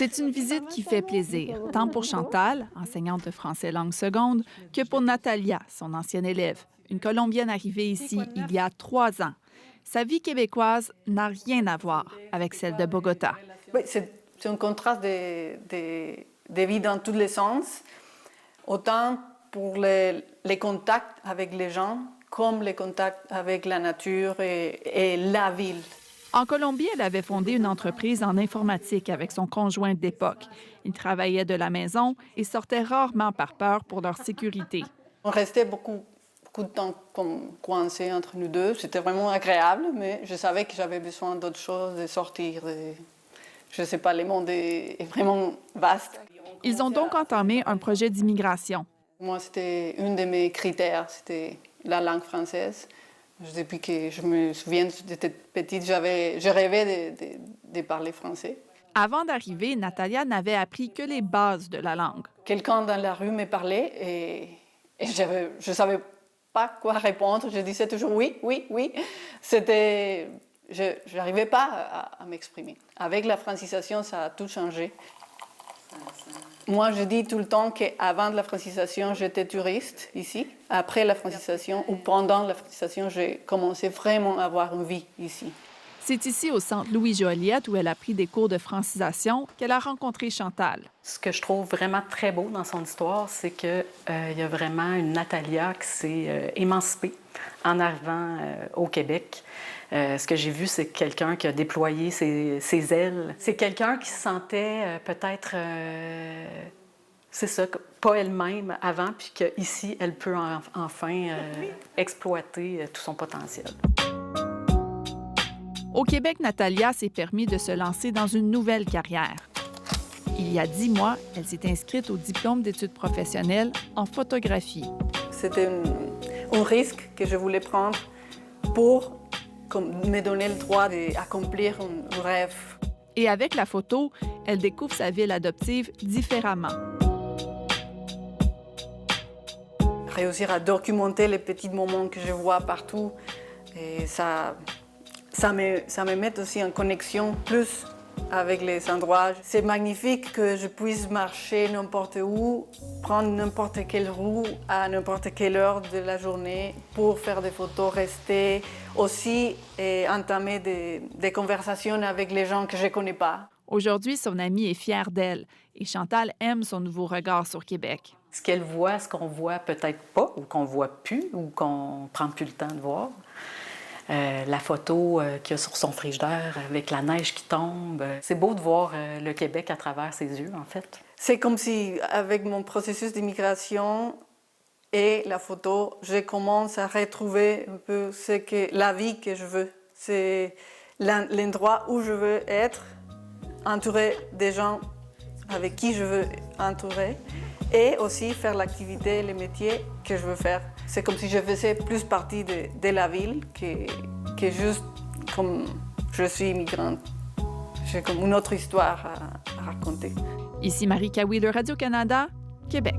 C'est une visite qui fait plaisir, tant pour Chantal, enseignante de français langue seconde, que pour Natalia, son ancienne élève, une Colombienne arrivée ici il y a 3 ans. Sa vie québécoise n'a rien à voir avec celle de Bogota. Oui, c'est un contraste de vie dans tous les sens, autant pour les contacts avec les gens, comme les contacts avec la nature et la ville. En Colombie, elle avait fondé une entreprise en informatique avec son conjoint d'époque. Ils travaillaient de la maison et sortaient rarement par peur pour leur sécurité. On restait beaucoup de temps coincés entre nous deux. C'était vraiment agréable, mais je savais que j'avais besoin d'autre chose, de sortir. Je ne sais pas, le monde est vraiment vaste. Ils ont donc entamé un projet d'immigration. Moi, c'était un de mes critères, c'était la langue française. Depuis que je me souviens, j'étais petite, je rêvais de parler français. Avant d'arriver, Natalia n'avait appris que les bases de la langue. Quelqu'un dans la rue me parlait et je ne savais pas quoi répondre. Je disais toujours oui, oui, oui. Je n'arrivais pas à m'exprimer. Avec la francisation, ça a tout changé. Moi, je dis tout le temps qu'avant la francisation, j'étais touriste ici. Après la francisation ou pendant la francisation, j'ai commencé vraiment à avoir une vie ici. C'est ici, au Centre Louis-Joliette, où elle a pris des cours de francisation, qu'elle a rencontré Chantal. Ce que je trouve vraiment très beau dans son histoire, c'est qu'il y a vraiment une Natalia qui s'est émancipée en arrivant au Québec. Ce que j'ai vu, c'est quelqu'un qui a déployé ses ailes. C'est quelqu'un qui se sentait peut-être, c'est ça, pas elle-même avant, puis qu'ici, elle peut enfin exploiter tout son potentiel. Au Québec, Natalia s'est permis de se lancer dans une nouvelle carrière. Il y a 10 mois, elle s'est inscrite au diplôme d'études professionnelles en photographie. C'était un risque que je voulais prendre pour me donner le droit d'accomplir un rêve. Et avec la photo, elle découvre sa ville adoptive différemment. Réussir à documenter les petits moments que je vois partout, et ça me met aussi en connexion plus avec les endroits. C'est magnifique que je puisse marcher n'importe où, prendre n'importe quelle roue à n'importe quelle heure de la journée pour faire des photos, rester aussi et entamer des conversations avec les gens que je ne connais pas. Aujourd'hui, son amie est fière d'elle et Chantal aime son nouveau regard sur Québec. Ce qu'elle voit, ce qu'on voit peut-être pas ou qu'on voit plus ou qu'on prend plus le temps de voir. La photo qu'il y a sur son frigidaire avec la neige qui tombe. C'est beau de voir le Québec à travers ses yeux, en fait. C'est comme si, avec mon processus d'immigration et la photo, je commence à retrouver un peu la vie que je veux. C'est l'endroit où je veux être, entouré des gens avec qui je veux entourer, et aussi faire l'activité, les métiers que je veux faire. C'est comme si je faisais plus partie de la ville que juste comme je suis immigrante. J'ai comme une autre histoire à raconter. Ici Marie Kawi de Radio-Canada, Québec.